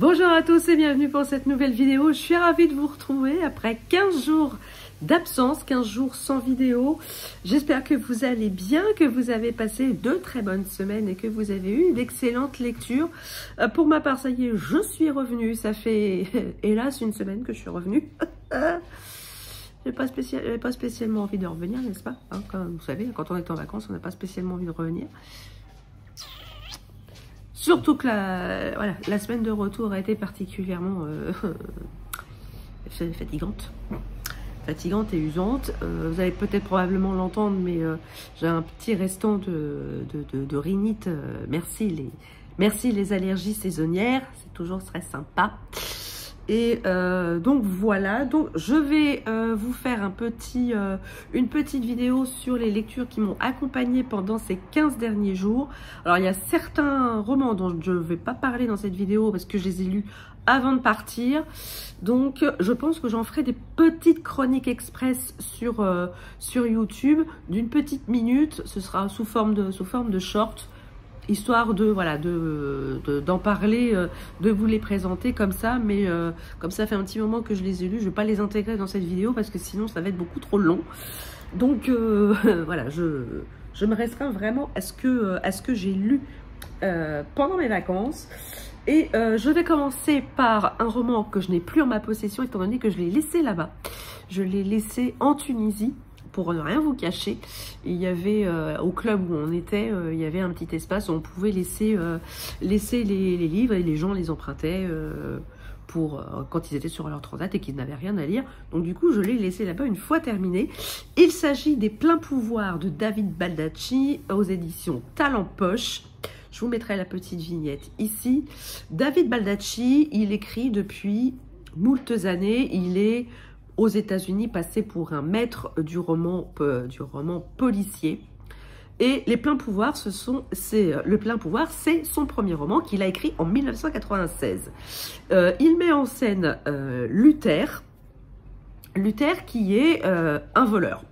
Bonjour à tous et bienvenue pour cette nouvelle vidéo. Je suis ravie de vous retrouver après 15 jours d'absence, 15 jours sans vidéo. J'espère que vous allez bien, que vous avez passé de très bonnes semaines et que vous avez eu d'excellentes lectures. Pour ma part, ça y est, je suis revenue. Ça fait, hélas, une semaine que je suis revenue. J'ai pas spécialement envie de revenir, n'est-ce pas, hein, comme vous savez, quand on est en vacances, on n'a pas spécialement envie de revenir. Surtout que la semaine de retour a été particulièrement fatigante et usante. Vous allez peut-être probablement l'entendre, mais j'ai un petit restant de rhinite. Merci les allergies saisonnières, c'est toujours très sympa. Et donc voilà, donc je vais vous faire une petite vidéo sur les lectures qui m'ont accompagnée pendant ces 15 derniers jours. Alors il y a certains romans dont je ne vais pas parler dans cette vidéo parce que je les ai lus avant de partir. Donc je pense que j'en ferai des petites chroniques express sur YouTube d'une petite minute. Ce sera sous forme de short. Histoire d'en parler, de vous les présenter comme ça, mais comme ça fait un petit moment que je les ai lus, je ne vais pas les intégrer dans cette vidéo parce que sinon ça va être beaucoup trop long. Donc voilà, je me restreins vraiment à ce que j'ai lu pendant mes vacances. Et je vais commencer par un roman que je n'ai plus en ma possession étant donné que je l'ai laissé là-bas. Je l'ai laissé en Tunisie. Pour ne rien vous cacher, il y avait au club où on était, il y avait un petit espace où on pouvait laisser les livres et les gens les empruntaient quand ils étaient sur leur transat et qu'ils n'avaient rien à lire. Donc du coup, je l'ai laissé là-bas une fois terminé. Il s'agit des Pleins pouvoirs de David Baldacci aux éditions Talent Poche. Je vous mettrai la petite vignette ici. David Baldacci, il écrit depuis moultes années. Il est aux États-Unis passé pour un maître du roman policier. Et Les Pleins pouvoirs, Le Plein pouvoir, c'est son premier roman qu'il a écrit en 1996. Il met en scène Luther qui est un voleur.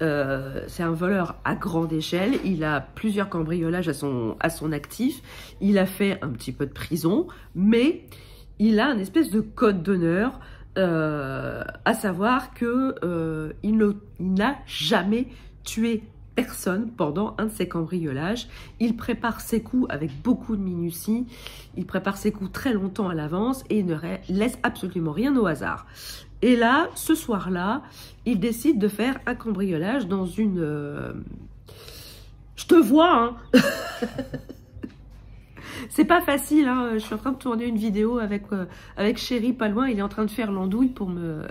C'est un voleur à grande échelle. Il a plusieurs cambriolages à son actif. Il a fait un petit peu de prison, mais il a une espèce de code d'honneur. À savoir que il n'a jamais tué personne pendant un de ses cambriolages. Il prépare ses coups avec beaucoup de minutie, il prépare ses coups très longtemps à l'avance et il ne laisse absolument rien au hasard. Et là, ce soir-là, il décide de faire un cambriolage dans une... Je te vois, hein. C'est pas facile, hein. Je suis en train de tourner une vidéo avec Chéri pas loin, il est en train de faire l'andouille pour me...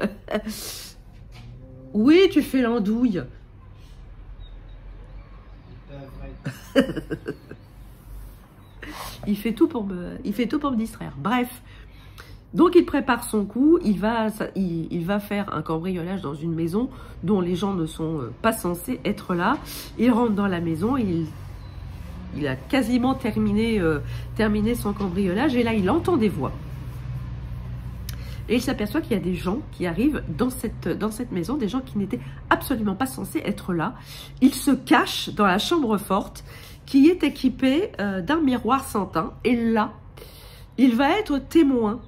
Oui, tu fais l'andouille. Il fait tout pour me distraire. Bref, donc il prépare son coup, il va faire un cambriolage dans une maison dont les gens ne sont pas censés être là. Il rentre dans la maison, il a quasiment terminé son cambriolage et là il entend des voix. Et il s'aperçoit qu'il y a des gens qui arrivent dans cette maison, des gens qui n'étaient absolument pas censés être là. Il se cache dans la chambre forte qui est équipée d'un miroir sans teint. Et là, il va être témoin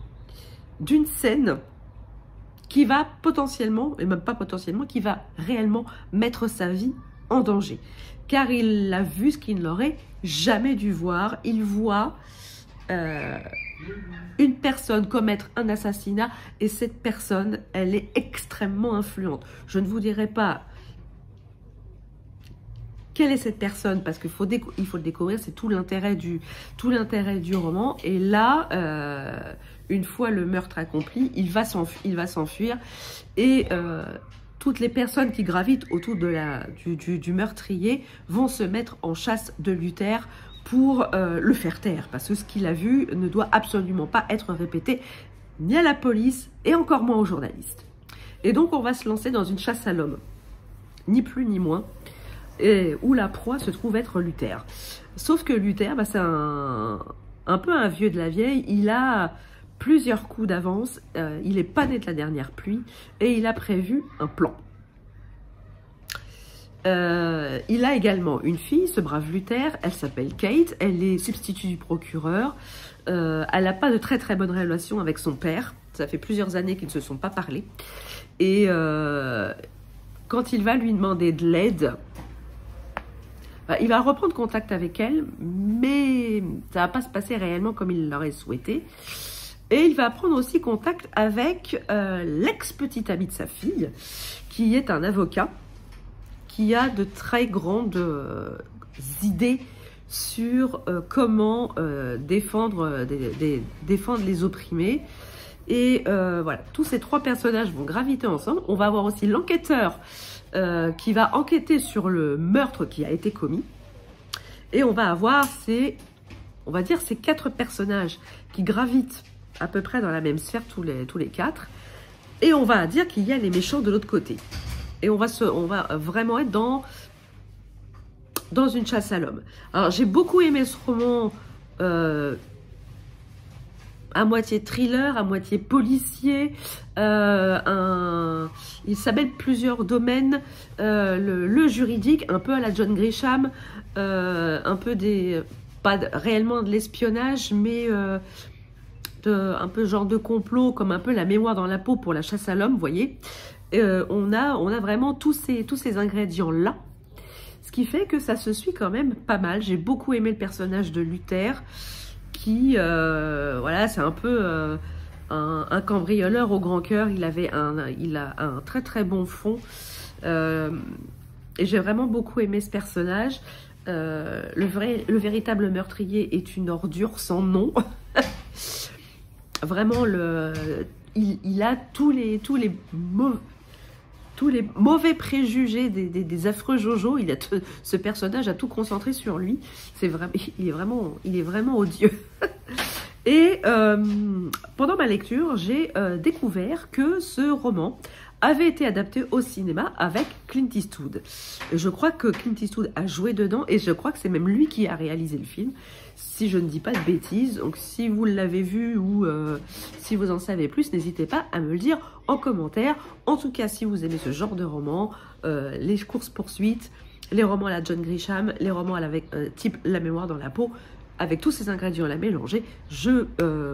d'une scène qui va potentiellement, et même pas potentiellement, qui va réellement mettre sa vie en danger. Car il a vu ce qu'il n'aurait jamais dû voir. Il voit une personne commettre un assassinat et cette personne, elle est extrêmement influente. Je ne vous dirai pas quelle est cette personne parce qu'il faut le découvrir, c'est tout l'intérêt du roman. Et là, une fois le meurtre accompli, il va s'enfuir et toutes les personnes qui gravitent autour du meurtrier vont se mettre en chasse de Luther pour le faire taire, parce que ce qu'il a vu ne doit absolument pas être répété ni à la police et encore moins aux journalistes. Et donc on va se lancer dans une chasse à l'homme, ni plus ni moins, et où la proie se trouve être Luther. Sauf que Luther, c'est un peu un vieux de la vieille, il a plusieurs coups d'avance, il n'est pas né de la dernière pluie et il a prévu un plan. Il a également une fille, ce brave Luther, elle s'appelle Kate, elle est substitut du procureur, elle n'a pas de très très bonne relation avec son père, ça fait plusieurs années qu'ils ne se sont pas parlé, et quand il va lui demander de l'aide, il va reprendre contact avec elle, mais ça va pas se passer réellement comme il l'aurait souhaité. Et il va prendre aussi contact avec l'ex-petite amie de sa fille, qui est un avocat, qui a de très grandes idées sur comment défendre les opprimés. Et voilà, tous ces trois personnages vont graviter ensemble. On va avoir aussi l'enquêteur qui va enquêter sur le meurtre qui a été commis. Et on va avoir ces 4 personnages qui gravitent à peu près dans la même sphère tous les 4. Et on va dire qu'il y a les méchants de l'autre côté. Et on va vraiment être dans une chasse à l'homme. Alors j'ai beaucoup aimé ce roman à moitié thriller, à moitié policier. Il s'appelle plusieurs domaines. Le juridique, un peu à la John Grisham, un peu pas réellement de l'espionnage, mais un peu genre de complot, comme un peu La mémoire dans la peau pour la chasse à l'homme, vous voyez. On a vraiment tous ces ingrédients-là. Ce qui fait que ça se suit quand même pas mal. J'ai beaucoup aimé le personnage de Luther, qui, voilà, c'est un peu un cambrioleur au grand cœur. Il a un très très bon fond. Et j'ai vraiment beaucoup aimé ce personnage. Le véritable meurtrier est une ordure sans nom. Vraiment, il a tous les mauvais préjugés des affreux Jojo. Ce personnage a tout concentré sur lui. Il est vraiment odieux. Et pendant ma lecture, j'ai découvert que ce roman avait été adapté au cinéma avec Clint Eastwood. Je crois que Clint Eastwood a joué dedans et je crois que c'est même lui qui a réalisé le film, si je ne dis pas de bêtises. Donc si vous l'avez vu ou si vous en savez plus, n'hésitez pas à me le dire en commentaire. En tout cas, si vous aimez ce genre de roman, les courses-poursuites, les romans à la John Grisham, les romans avec type La mémoire dans la peau, avec tous ces ingrédients à mélanger, je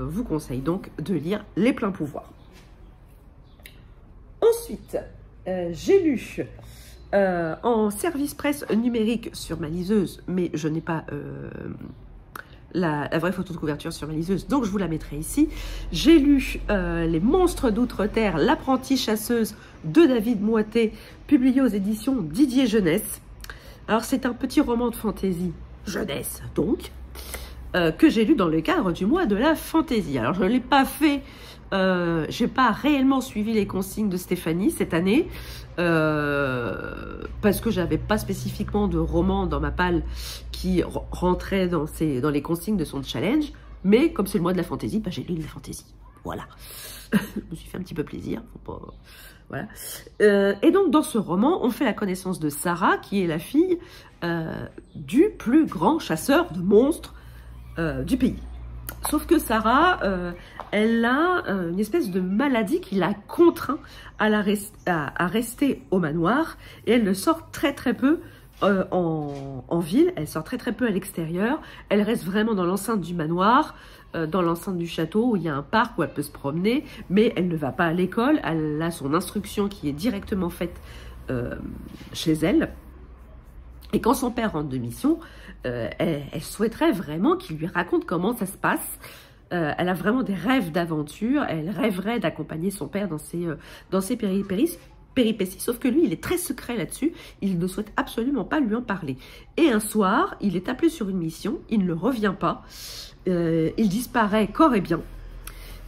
vous conseille donc de lire Les Pleins Pouvoirs. Ensuite, j'ai lu en service presse numérique sur ma liseuse, mais je n'ai pas la vraie photo de couverture sur ma liseuse, donc je vous la mettrai ici. J'ai lu Les Monstres d'Outre-Terre, l'apprentie chasseuse de David Moité, publié aux éditions Didier Jeunesse. Alors c'est un petit roman de fantaisie, jeunesse donc, que j'ai lu dans le cadre du mois de la fantaisie. Alors je ne l'ai pas fait, j'ai pas réellement suivi les consignes de Stéphanie cette année, parce que j'avais pas spécifiquement de roman dans ma palle qui rentrait dans les consignes de son challenge, mais comme c'est le mois de la fantaisie, bah, j'ai lu de la fantaisie. Voilà. Je me suis fait un petit peu plaisir. Faut pas... Voilà. Et donc dans ce roman, on fait la connaissance de Sarah, qui est la fille du plus grand chasseur de monstres du pays. Sauf que Sarah, elle a une espèce de maladie qui la contraint à rester au manoir, et elle ne sort très très peu en ville, elle sort très très peu à l'extérieur, elle reste vraiment dans l'enceinte du manoir, dans l'enceinte du château où il y a un parc où elle peut se promener, mais elle ne va pas à l'école, elle a son instruction qui est directement faite chez elle. Et quand son père rentre de mission, elle souhaiterait vraiment qu'il lui raconte comment ça se passe. Elle a vraiment des rêves d'aventure, elle rêverait d'accompagner son père dans ses péripéties, sauf que lui, il est très secret là-dessus, il ne souhaite absolument pas lui en parler. Et un soir, il est appelé sur une mission, il ne revient pas, il disparaît corps et bien.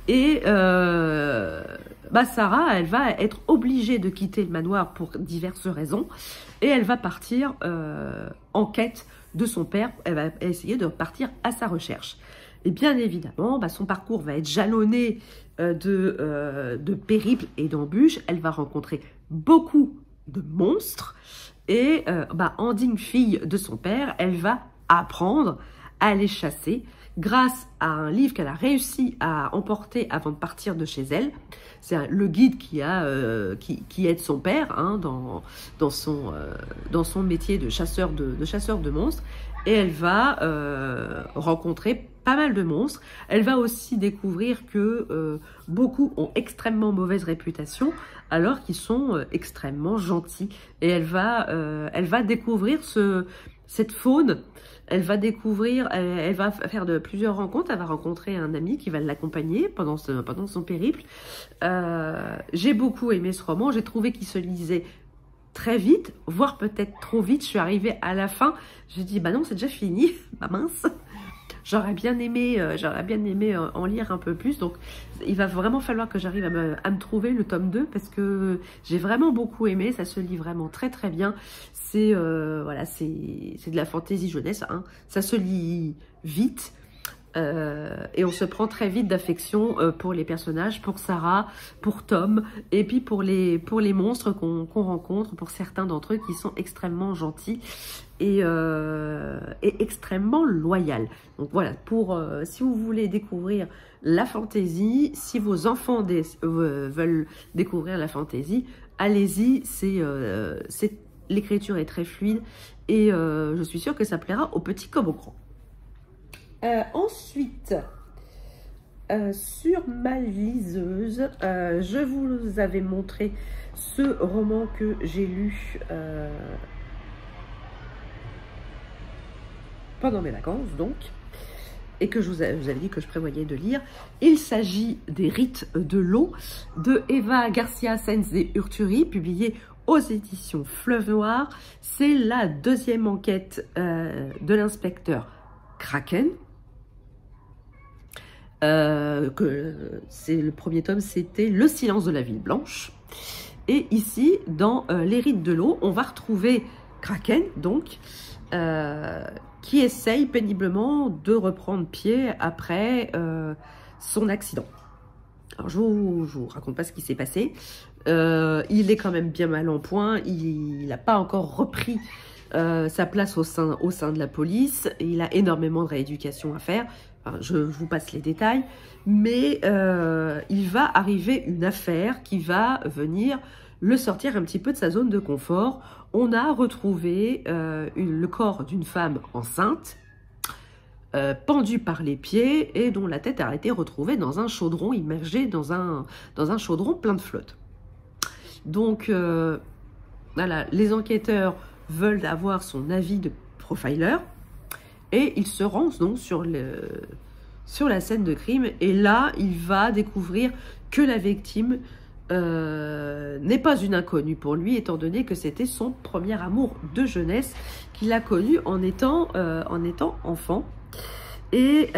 Et Sarah, elle va être obligée de quitter le manoir pour diverses raisons, et elle va partir en quête de son père, elle va essayer de partir à sa recherche. Et bien évidemment, son parcours va être jalonné de périples et d'embûches. Elle va rencontrer beaucoup de monstres. Et en digne fille de son père, elle va apprendre à les chasser grâce à un livre qu'elle a réussi à emporter avant de partir de chez elle. C'est le guide qui aide son père hein, dans son métier de chasseur de monstres. Et elle va rencontrer pas mal de monstres. Elle va aussi découvrir que beaucoup ont extrêmement mauvaise réputation alors qu'ils sont extrêmement gentils. Et elle va découvrir cette faune. Elle va découvrir, elle va faire plusieurs rencontres. Elle va rencontrer un ami qui va l'accompagner pendant son périple. J'ai beaucoup aimé ce roman. J'ai trouvé qu'il se lisait très vite, voire peut-être trop vite. Je suis arrivée à la fin. Je dis bah non, c'est déjà fini. Bah mince. J'aurais bien aimé en lire un peu plus. Donc, il va vraiment falloir que j'arrive à me trouver le tome 2 parce que j'ai vraiment beaucoup aimé. Ça se lit vraiment très très bien. C'est voilà, c'est de la fantaisie jeunesse. Hein. Ça se lit vite. Et on se prend très vite d'affection pour les personnages, pour Sarah, pour Tom, et puis pour les monstres qu'on rencontre, pour certains d'entre eux qui sont extrêmement gentils et extrêmement loyaux. Donc voilà, si vous voulez découvrir la fantaisie, si vos enfants veulent découvrir la fantaisie, allez-y, l'écriture est très fluide et je suis sûre que ça plaira aux petits comme aux grands. Ensuite, sur ma liseuse, je vous avais montré ce roman que j'ai lu pendant mes vacances, donc, et que vous avais dit que je prévoyais de lire. Il s'agit des Rites de l'eau de Eva Garcia Sáenz de Urturi, publié aux éditions Fleuve Noir. C'est la deuxième enquête de l'inspecteur Kraken. Le premier tome, c'était Le silence de la ville blanche. Et ici, dans Les Rites de l'eau, on va retrouver Kraken, donc, qui essaye péniblement de reprendre pied après son accident. Alors, je vous raconte pas ce qui s'est passé. Il est quand même bien mal en point. Il n'a pas encore repris sa place au sein de la police. Il a énormément de rééducation à faire. Enfin, je vous passe les détails, mais il va arriver une affaire qui va venir le sortir un petit peu de sa zone de confort. On a retrouvé le corps d'une femme enceinte, pendue par les pieds et dont la tête a été retrouvée dans un chaudron, immergé dans un chaudron plein de flotte. Donc, voilà, les enquêteurs veulent avoir son avis de profiler. Et il se rend donc sur la scène de crime. Et là, il va découvrir que la victime n'est pas une inconnue pour lui, étant donné que c'était son premier amour de jeunesse qu'il a connu en étant enfant. Et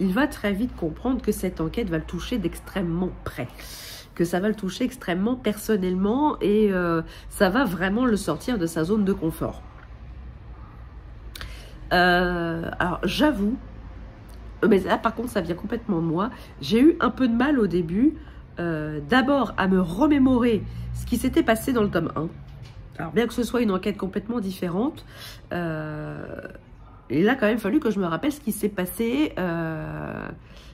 il va très vite comprendre que cette enquête va le toucher d'extrêmement près. Que ça va le toucher extrêmement personnellement. Et ça va vraiment le sortir de sa zone de confort. Alors j'avoue, mais là par contre ça vient complètement de moi, j'ai eu un peu de mal au début, d'abord à me remémorer ce qui s'était passé dans le tome 1. Alors bien que ce soit une enquête complètement différente, il a quand même fallu que je me rappelle ce qui s'est passé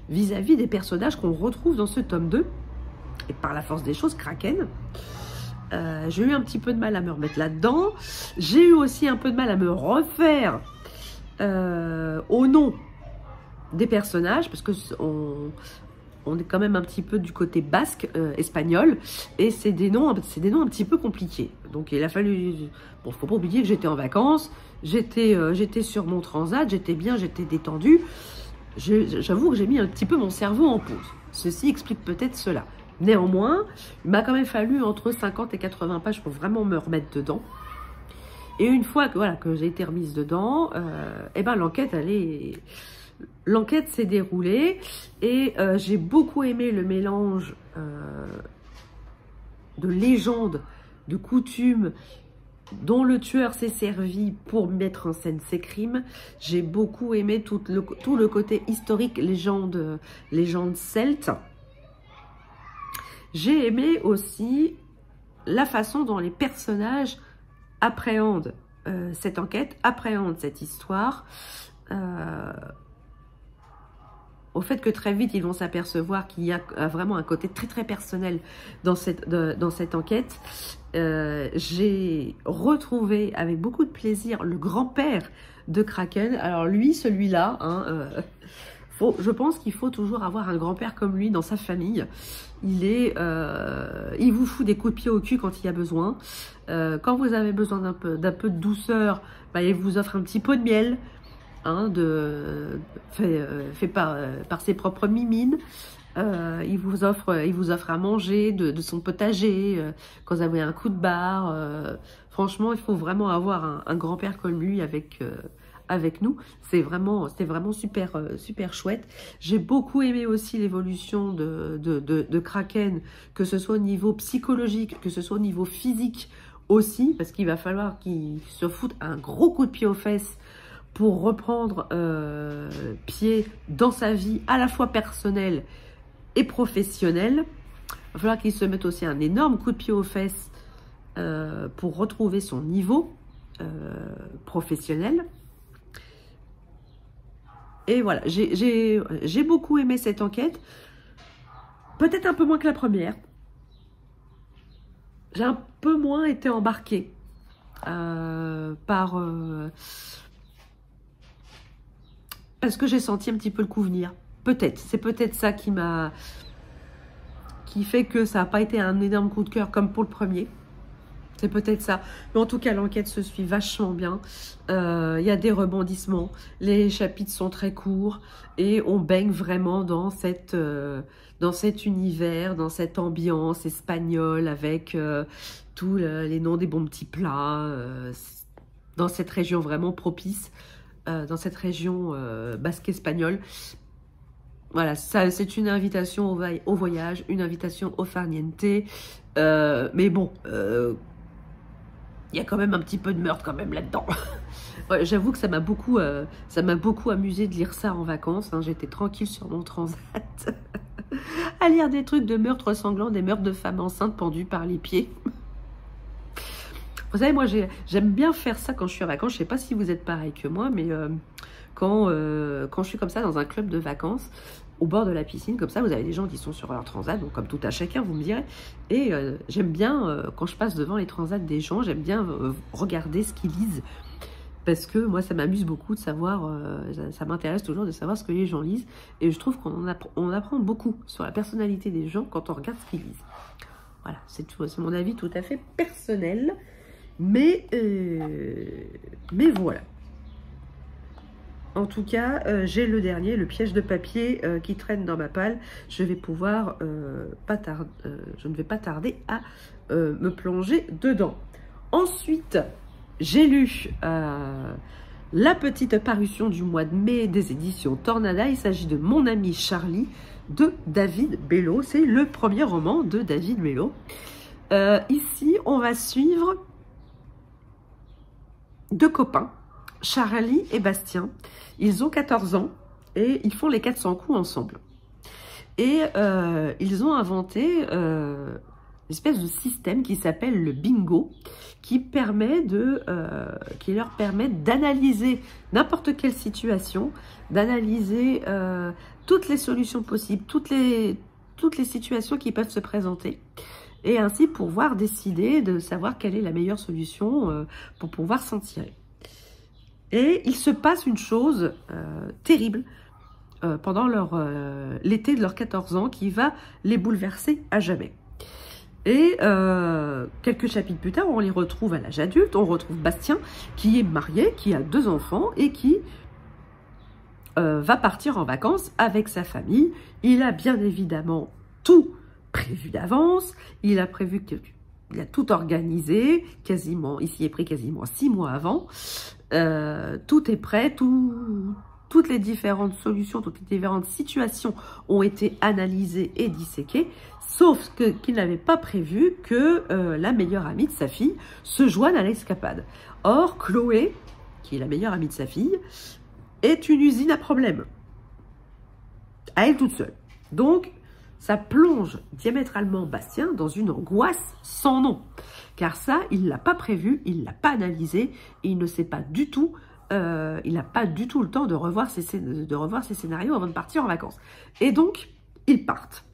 vis-à-vis des personnages qu'on retrouve dans ce tome 2, et par la force des choses, Kraken. J'ai eu un petit peu de mal à me remettre là-dedans, j'ai eu aussi un peu de mal à me refaire au nom des personnages, parce que on est quand même un petit peu du côté basque, espagnol, et c'est des noms un petit peu compliqués. Donc il a fallu, bon, faut pas oublier que j'étais en vacances, j'étais sur mon transat, j'étais bien, j'étais détendue. J'avoue que j'ai mis un petit peu mon cerveau en pause. Ceci explique peut-être cela. Néanmoins, il m'a quand même fallu entre 50 et 80 pages pour vraiment me remettre dedans. Et une fois que, voilà, que j'ai été remise dedans, eh ben, l'enquête s'est déroulée et j'ai beaucoup aimé le mélange de légendes, de coutumes dont le tueur s'est servi pour mettre en scène ses crimes. J'ai beaucoup aimé tout le côté historique, légende celte. J'ai aimé aussi la façon dont les personnages appréhendent cette enquête, appréhendent cette histoire. au fait que très vite, ils vont s'apercevoir qu'il y a vraiment un côté très très personnel dans cette enquête. J'ai retrouvé avec beaucoup de plaisir le grand-père de Kraken. Alors lui, celui-là, hein, je pense qu'il faut toujours avoir un grand-père comme lui dans sa famille. Il vous fout des coups de pied au cul quand il y a besoin. Quand vous avez besoin d'un peu de douceur, bah, il vous offre un petit pot de miel. Hein, fait par ses propres mimines. Il vous offre à manger de son potager quand vous avez un coup de barre. Franchement, il faut vraiment avoir un grand-père comme lui avec nous. C'est vraiment super, super chouette. J'ai beaucoup aimé aussi l'évolution de Kraken, que ce soit au niveau psychologique, que ce soit au niveau physique aussi, parce qu'il va falloir qu'il se foute un gros coup de pied aux fesses pour reprendre pied dans sa vie à la fois personnelle et professionnelle. Il va falloir qu'il se mette aussi un énorme coup de pied aux fesses pour retrouver son niveau professionnel. Et voilà, j'ai beaucoup aimé cette enquête. Peut-être un peu moins que la première. J'ai un peu moins été embarquée parce que j'ai senti un petit peu le coup venir. Peut-être. C'est peut-être ça qui fait que ça n'a pas été un énorme coup de cœur comme pour le premier. C'est peut-être ça. Mais en tout cas, l'enquête se suit vachement bien. Il y a des rebondissements. Les chapitres sont très courts. Et on baigne vraiment dans cet univers, dans cette ambiance espagnole avec tous les noms des bons petits plats. Dans cette région vraiment propice. Dans cette région basque espagnole. Voilà, c'est une invitation au voyage, une invitation au farniente. Mais bon, il y a quand même un petit peu de meurtre quand même là-dedans. Ouais, j'avoue que ça m'a beaucoup amusé de lire ça en vacances. Hein. J'étais tranquille sur mon transat à lire des trucs de meurtres sanglants, des meurtres de femmes enceintes pendues par les pieds. Vous savez, moi, j'aime bien faire ça quand je suis en vacances. Je ne sais pas si vous êtes pareil que moi, mais quand je suis comme ça dans un club de vacances, au bord de la piscine, comme ça, vous avez des gens qui sont sur leur transat, donc comme tout à chacun, vous me direz. Et j'aime bien, quand je passe devant les transats des gens, j'aime bien regarder ce qu'ils lisent. Parce que moi, ça m'amuse beaucoup de savoir, ça m'intéresse toujours de savoir ce que les gens lisent. Et je trouve qu'on apprend beaucoup sur la personnalité des gens quand on regarde ce qu'ils lisent. Voilà, c'est mon avis tout à fait personnel. Mais voilà. En tout cas, j'ai le dernier, le piège de papier qui traîne dans ma palle. Je vais pouvoir je ne vais pas tarder à me plonger dedans. Ensuite, j'ai lu la petite parution du mois de mai des éditions Tornada. Il s'agit de Mon ami Charlie de David Bello. C'est le premier roman de David Bello. Ici, on va suivre deux copains, Charlie et Bastien. Ils ont 14 ans et ils font les 400 coups ensemble. Et ils ont inventé une espèce de système qui s'appelle le bingo, qui leur permet d'analyser n'importe quelle situation, d'analyser toutes les solutions possibles, toutes les situations qui peuvent se présenter. Et ainsi pouvoir décider de savoir quelle est la meilleure solution pour pouvoir s'en tirer. Et il se passe une chose terrible pendant l'été de leurs 14 ans qui va les bouleverser à jamais. Et quelques chapitres plus tard, on les retrouve à l'âge adulte. On retrouve Bastien qui est marié, qui a 2 enfants et qui va partir en vacances avec sa famille. Il a bien évidemment tout prévu d'avance, il a tout organisé, quasiment, il s'y est pris quasiment 6 mois avant, tout est prêt, toutes les différentes solutions, toutes les différentes situations ont été analysées et disséquées, sauf qu'il n'avait pas prévu que la meilleure amie de sa fille se joigne à l'escapade. Or, Chloé, qui est la meilleure amie de sa fille, est une usine à problèmes, à elle toute seule. Donc, ça plonge diamétralement Bastien dans une angoisse sans nom. Car ça, il ne l'a pas prévu, il ne l'a pas analysé, et il ne sait pas du tout il n'a pas du tout le temps de revoir ses scénarios avant de partir en vacances. Et donc, ils partent.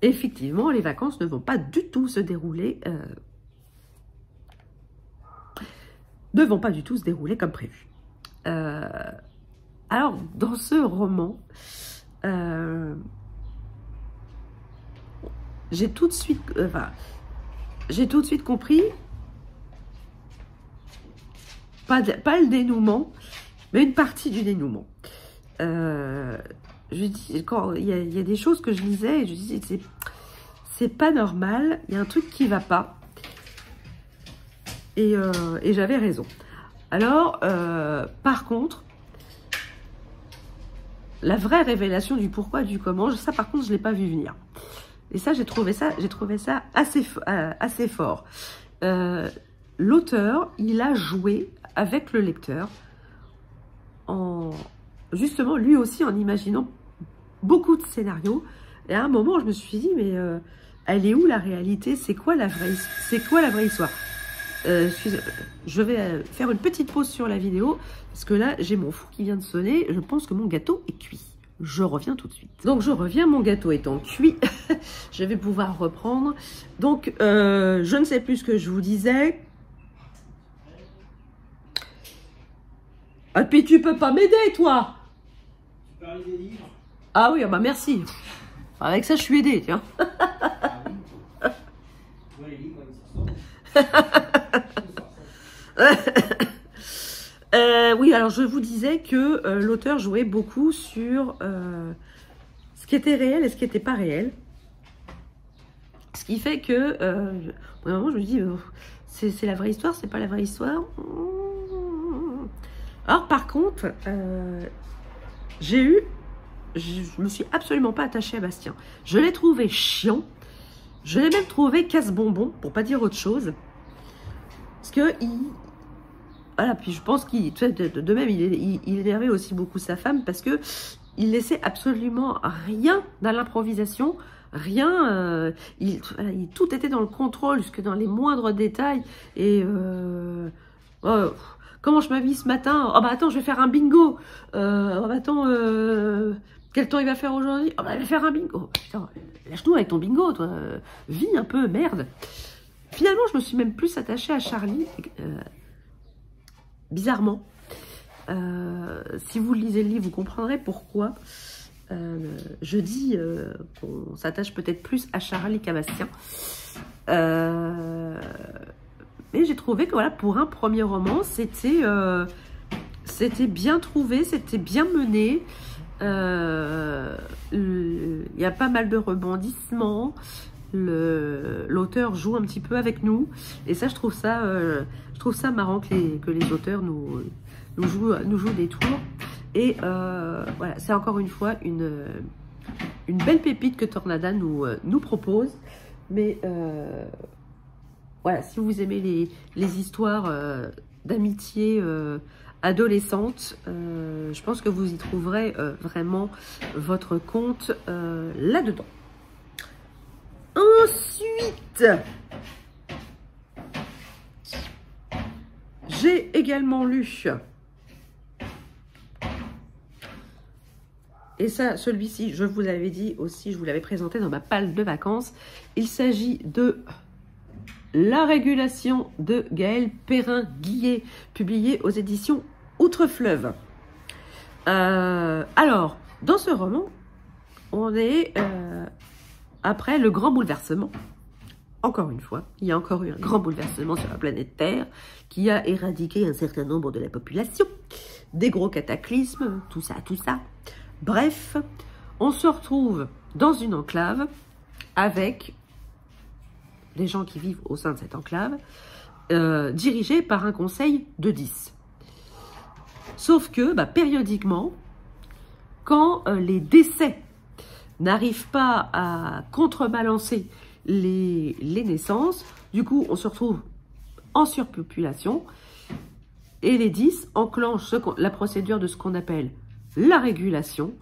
Effectivement, les vacances ne vont pas du tout se dérouler, comme prévu. Alors, dans ce roman, j'ai tout de suite compris, pas le dénouement, mais une partie du dénouement. Je dis, quand il y a des choses que je lisais, et je disais, c'est pas normal, il y a un truc qui va pas. Et j'avais raison. Alors, par contre, la vraie révélation du pourquoi, du comment, ça par contre, je l'ai pas vu venir. Et ça, j'ai trouvé ça assez fort. L'auteur, il a joué avec le lecteur, justement, lui aussi, en imaginant beaucoup de scénarios. Et à un moment, je me suis dit, mais elle est où la réalité? C'est quoi la vraie histoire? Je vais faire une petite pause sur la vidéo, parce que là, j'ai mon four qui vient de sonner. Je pense que mon gâteau est cuit. Je reviens tout de suite. Donc, je reviens, mon gâteau étant cuit. Je vais pouvoir reprendre. Donc, je ne sais plus ce que je vous disais. Ah, puis tu peux pas m'aider, toi? Tu parlais des livres? Ah oui, bah merci. Avec ça, je suis aidée, tiens. Ah oui. Tu vois les livres, ils sortent. Oui, alors je vous disais que l'auteur jouait beaucoup sur ce qui était réel et ce qui n'était pas réel. Ce qui fait que, au moment, je me dis, c'est la vraie histoire, c'est pas la vraie histoire. Alors, par contre, je me suis absolument pas attachée à Bastien. Je l'ai trouvé chiant. Je l'ai même trouvé casse-bonbon, pour pas dire autre chose. Parce que, voilà, puis je pense qu'il, de même, il énervait aussi beaucoup sa femme, parce que il laissait absolument rien dans l'improvisation, rien, tout était dans le contrôle, jusque dans les moindres détails, et comment je m'habille ce matin? Oh bah attends, je vais faire un bingo. Oh bah attends, quel temps il va faire aujourd'hui? Oh bah je vais faire un bingo. Oh, putain, lâche-nous avec ton bingo, toi. Vis un peu, merde. Finalement, je me suis même plus attachée à Charlie. Bizarrement. Si vous lisez le livre, vous comprendrez pourquoi. Je dis qu'on s'attache peut-être plus à Charlie qu'à Bastien. Et j'ai trouvé que voilà, pour un premier roman, c'était bien trouvé, c'était bien mené. Il y a pas mal de rebondissements. L'auteur joue un petit peu avec nous. Et ça, je trouve ça marrant que les auteurs nous jouent des tours. Et voilà, c'est encore une fois une belle pépite que Tornada nous propose. Mais voilà, si vous aimez les histoires d'amitié adolescente, je pense que vous y trouverez vraiment votre compte là-dedans. Ensuite, j'ai également lu, et ça, celui-ci, je vous l'avais dit aussi, je vous l'avais présenté dans ma palle de vacances, il s'agit de La régulation de Gaël Perrin-Guillet, publié aux éditions Outre-Fleuve. Alors, dans ce roman, on est après le grand bouleversement. Encore une fois, il y a encore eu un grand bouleversement sur la planète Terre qui a éradiqué un certain nombre de la population, des gros cataclysmes, tout ça. Bref, on se retrouve dans une enclave avec des gens qui vivent au sein de cette enclave, dirigés par un conseil de 10. Sauf que, périodiquement, quand les décès n'arrivent pas à contrebalancer les naissances, du coup, on se retrouve en surpopulation, et les 10 enclenchent la procédure de ce qu'on appelle la régulation.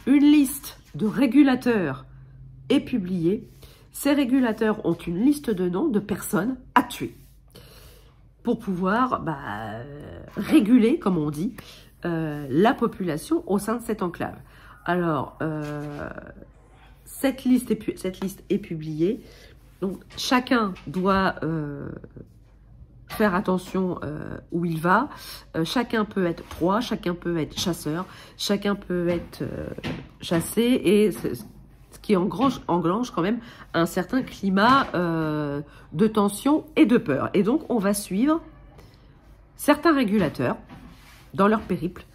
Une liste de régulateurs est publiée. Ces régulateurs ont une liste de noms de personnes à tuer. pour pouvoir réguler, comme on dit, la population au sein de cette enclave. Alors, cette liste est publiée. Donc, chacun doit faire attention où il va. Chacun peut être proie, chacun peut être chasseur, chacun peut être chassé. Et ce qui engrange quand même un certain climat de tension et de peur. Et donc, on va suivre certains régulateurs dans leur périple.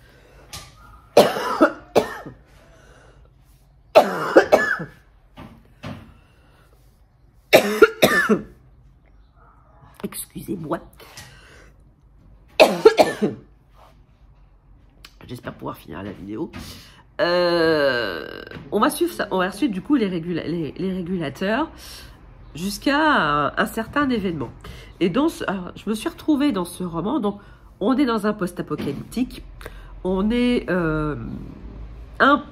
Excusez-moi. J'espère pouvoir finir la vidéo. On va suivre ça. On va suivre du coup les régulateurs jusqu'à un certain événement. Et donc, je me suis retrouvée dans ce roman. Donc, on est dans un post-apocalyptique. On est un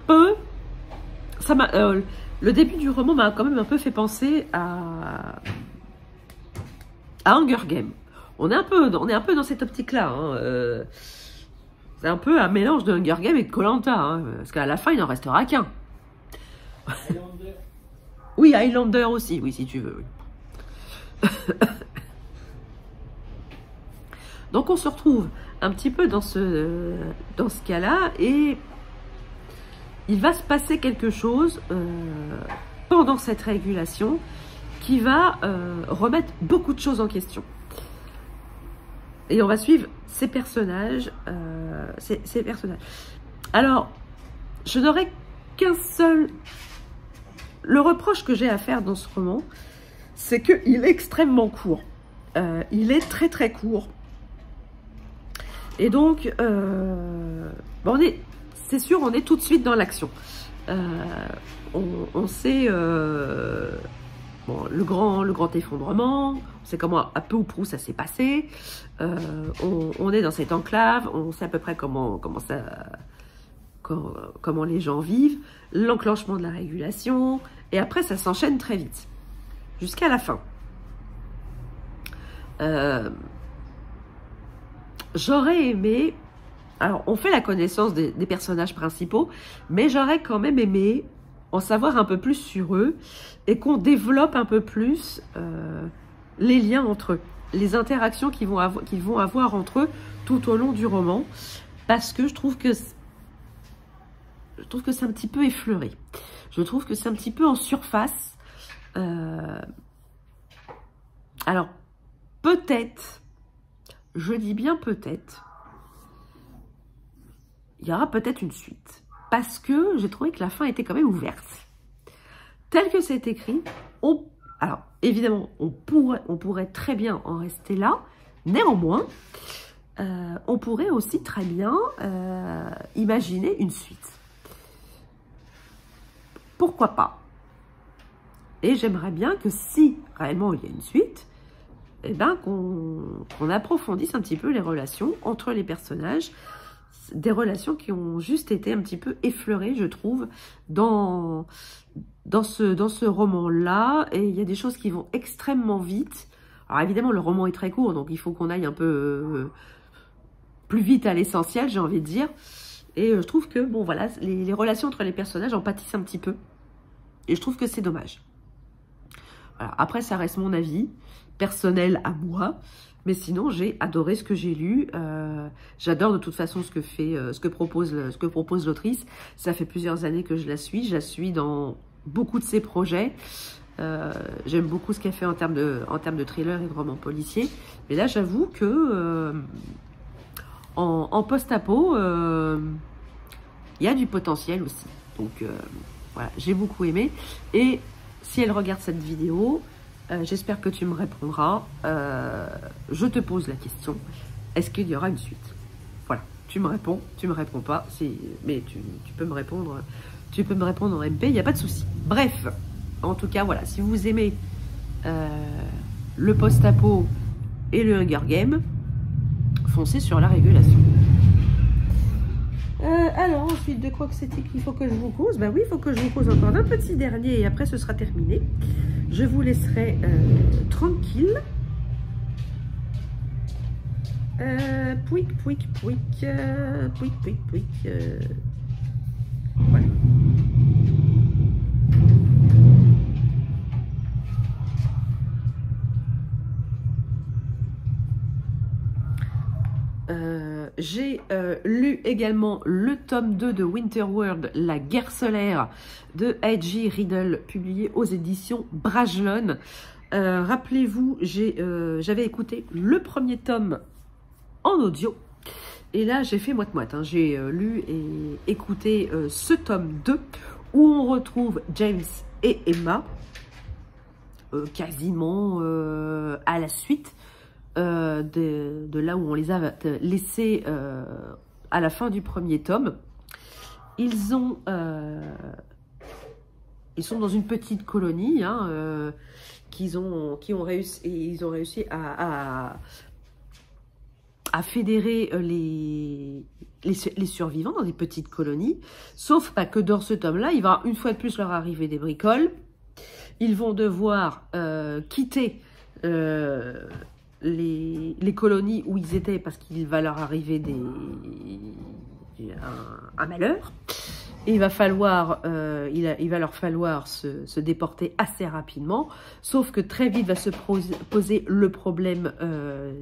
peu... le début du roman m'a quand même un peu fait penser à Hunger Games. On est un peu dans cette optique-là. Hein. C'est un peu un mélange de Hunger Games et de Koh-Lanta. Hein, parce qu'à la fin, il n'en restera qu'un. Highlander. Oui, Highlander aussi. Oui, si tu veux. Oui. Donc, on se retrouve un petit peu dans ce cas-là. Et il va se passer quelque chose pendant cette régulation qui va remettre beaucoup de choses en question. Et on va suivre ces personnages. Alors, je n'aurai qu'un seul... Le reproche que j'ai à faire dans ce roman, c'est qu'il est extrêmement court. Il est très très court. Et donc, c'est sûr, on est tout de suite dans l'action. On sait... le grand effondrement, on sait comment, à peu ou prou, ça s'est passé. On est dans cette enclave, on sait à peu près comment les gens vivent, l'enclenchement de la régulation, et après, ça s'enchaîne très vite, jusqu'à la fin. J'aurais aimé... Alors, on fait la connaissance des personnages principaux, mais j'aurais quand même aimé en savoir un peu plus sur eux et qu'on développe un peu plus les liens entre eux, les interactions qu'ils vont avoir entre eux tout au long du roman, parce que je trouve que c'est un petit peu effleuré. Je trouve que c'est un petit peu en surface. Alors, peut-être, je dis bien peut-être, il y aura peut-être une suite. Parce que j'ai trouvé que la fin était quand même ouverte. Tel que c'est écrit, alors évidemment, on pourrait très bien en rester là. Néanmoins, on pourrait aussi très bien imaginer une suite. Pourquoi pas? Et j'aimerais bien que si réellement il y a une suite, eh ben, qu'on approfondisse un petit peu les relations entre les personnages, des relations qui ont juste été un petit peu effleurées, je trouve, dans ce roman-là. Et il y a des choses qui vont extrêmement vite. Alors évidemment, le roman est très court, donc il faut qu'on aille un peu plus vite à l'essentiel, j'ai envie de dire. Et je trouve que, bon voilà, les relations entre les personnages en pâtissent un petit peu. Et je trouve que c'est dommage. Voilà. Après, ça reste mon avis personnel à moi. Mais sinon, j'ai adoré ce que j'ai lu. J'adore de toute façon ce que propose l'autrice. Ça fait plusieurs années que je la suis. Je la suis dans beaucoup de ses projets. J'aime beaucoup ce qu'elle fait en termes de thriller et de romans policiers. Mais là, j'avoue que en post-apo, il y a du potentiel aussi. Donc voilà, j'ai beaucoup aimé. Et si elle regarde cette vidéo, j'espère que tu me répondras. Je te pose la question. Est-ce qu'il y aura une suite? Voilà, tu me réponds pas. Mais tu peux me répondre. Tu peux me répondre en MP, il n'y a pas de souci. Bref, en tout cas, voilà. Si vous aimez le post-apo et le Hunger Game, foncez sur la régulation. Alors, ensuite, de quoi que c'était qu'il faut que je vous cause? Ben oui, il faut que je vous cause encore un petit dernier et après ce sera terminé. Je vous laisserai tranquille. Pouic, pouic, pouic, pouic, pouic, pouic. Voilà. J'ai lu également le tome 2 de Winterworld, La guerre solaire de H.G. Riddle, publié aux éditions Brajlon. Rappelez-vous, j'avais écouté le premier tome en audio et là j'ai fait moite-moite, hein. J'ai lu et écouté ce tome 2 où on retrouve James et Emma quasiment à la suite de là où on les a laissés à la fin du premier tome. Ils sont dans une petite colonie, hein, ils ont réussi à fédérer les survivants dans des petites colonies. Sauf que dans ce tome-là, il va une fois de plus leur arriver des bricoles. Ils vont devoir quitter les colonies où ils étaient parce qu'il va leur arriver un malheur. Et il va leur falloir se déporter assez rapidement, sauf que très vite va se poser le problème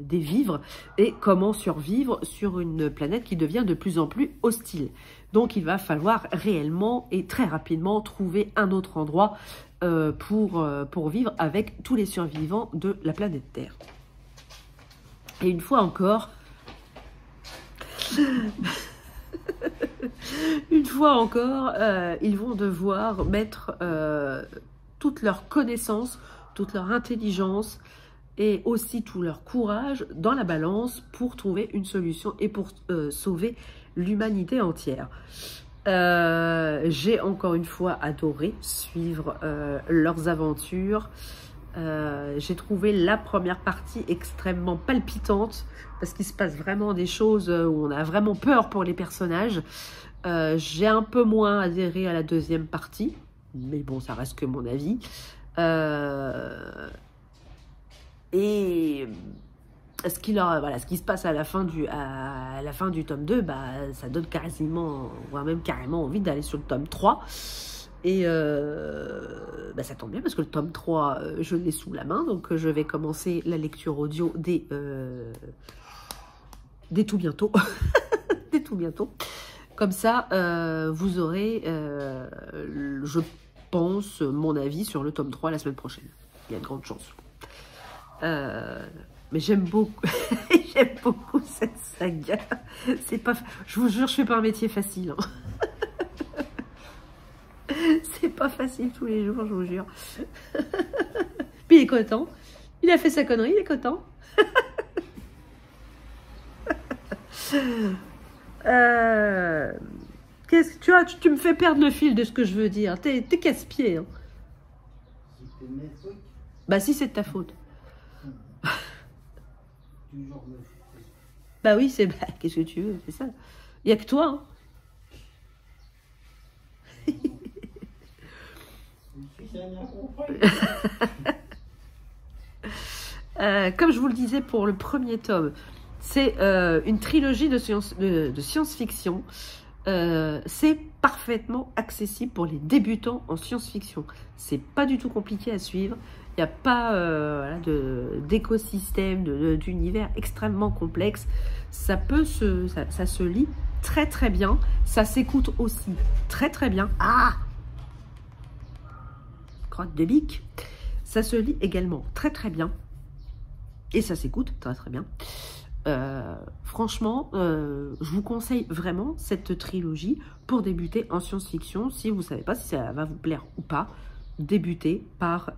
des vivres et comment survivre sur une planète qui devient de plus en plus hostile. Donc il va falloir réellement et très rapidement trouver un autre endroit pour vivre avec tous les survivants de la planète Terre. Et une fois encore, ils vont devoir mettre toute leur connaissance, toute leur intelligence et aussi tout leur courage dans la balance pour trouver une solution et pour sauver l'humanité entière. J'ai encore une fois adoré suivre leurs aventures. J'ai trouvé la première partie extrêmement palpitante parce qu'il se passe vraiment des choses où on a vraiment peur pour les personnages. J'ai un peu moins adhéré à la deuxième partie, mais bon, ça reste que mon avis. Et ce qui se passe à la fin du tome 2, bah, ça donne quasiment, voire même carrément envie d'aller sur le tome 3. Et bah, ça tombe bien parce que le tome 3, je l'ai sous la main, donc je vais commencer la lecture audio dès tout bientôt. Dès tout bientôt. Comme ça, vous aurez, je pense, mon avis sur le tome 3 la semaine prochaine. Il y a de grandes chances. Mais j'aime beaucoup, j'aime beaucoup cette saga. C'est pas, je vous jure, je fais pas un métier facile. Hein. C'est pas facile tous les jours, je vous jure. Puis il est content. Il a fait sa connerie, il est content. Qu'est-ce que tu me fais perdre le fil de ce que je veux dire. T'es casse-pied. Hein. Bah si, c'est de ta faute. Bah oui, c'est... Bah, qu'est-ce que tu veux, c'est ça. Il n'y a que toi. Hein. Comme je vous le disais pour le premier tome, c'est une trilogie de science-fiction. C'est parfaitement accessible pour les débutants en science-fiction. C'est pas du tout compliqué à suivre. Il n'y a pas d'écosystème, d'univers extrêmement complexe. Ça se lit très très bien. Ça s'écoute aussi très très bien. Ah, crotte de bique. Ça se lit également très très bien. Et ça s'écoute très très bien. Franchement, je vous conseille vraiment cette trilogie pour débuter en science-fiction. Si vous ne savez pas si ça va vous plaire ou pas, débutez par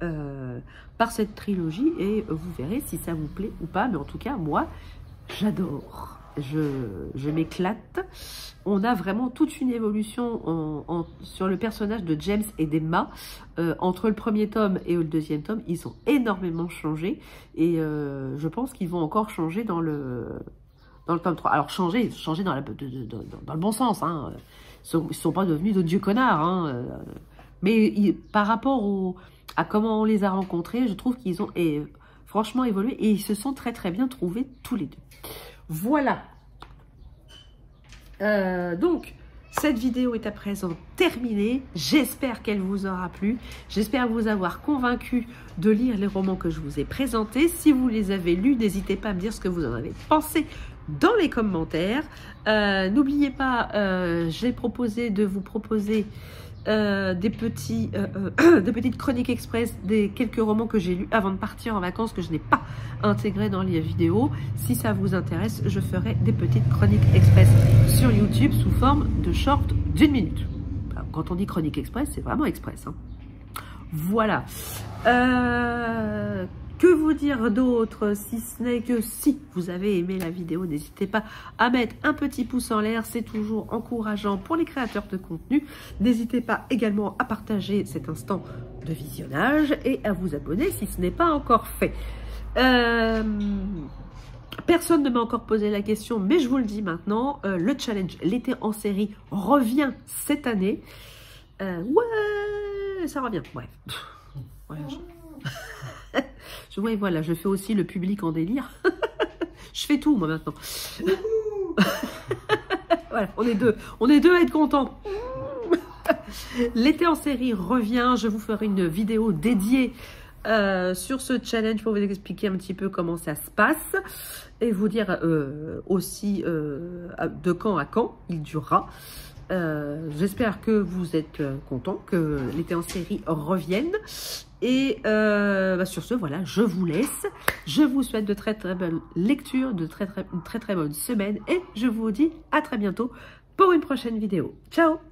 cette trilogie et vous verrez si ça vous plaît ou pas. Mais en tout cas, moi, j'adore. Je m'éclate. On a vraiment toute une évolution sur le personnage de James et d'Emma. Entre le premier tome et le deuxième tome, ils ont énormément changé. Et je pense qu'ils vont encore changer dans le tome 3. Alors changer dans le bon sens. Hein. Ils ne sont pas devenus de dieux connards. Hein. Mais par rapport à comment on les a rencontrés, je trouve qu'ils ont franchement évolué. Et ils se sont très très bien trouvés tous les deux. Voilà. Donc, cette vidéo est à présent terminée. J'espère qu'elle vous aura plu. J'espère vous avoir convaincu de lire les romans que je vous ai présentés. Si vous les avez lus, n'hésitez pas à me dire ce que vous en avez pensé dans les commentaires. N'oubliez pas, j'ai proposé de vous proposer des petites chroniques express des quelques romans que j'ai lus avant de partir en vacances que je n'ai pas intégrés dans les vidéos. Si ça vous intéresse, je ferai des petites chroniques express sur YouTube sous forme de short d'1 minute. Alors, quand on dit chronique express, c'est vraiment express, hein. Voilà. Que vous dire d'autre, si ce n'est que si vous avez aimé la vidéo, n'hésitez pas à mettre un petit pouce en l'air, c'est toujours encourageant pour les créateurs de contenu. N'hésitez pas également à partager cet instant de visionnage et à vous abonner si ce n'est pas encore fait. Personne ne m'a encore posé la question, mais je vous le dis maintenant, le challenge l'été en série revient cette année. Ouais, ça revient, bref. Ouais, ouais, voilà, je fais aussi le public en délire. Je fais tout, moi, maintenant. Voilà, on est deux à être contents. L'été en série revient. Je vous ferai une vidéo dédiée sur ce challenge pour vous expliquer un petit peu comment ça se passe et vous dire aussi de quand à quand il durera. J'espère que vous êtes contents, que l'été en série revienne. Et sur ce, voilà, je vous laisse. Je vous souhaite de très bonnes lectures, de très bonne semaine. Et je vous dis à très bientôt pour une prochaine vidéo. Ciao!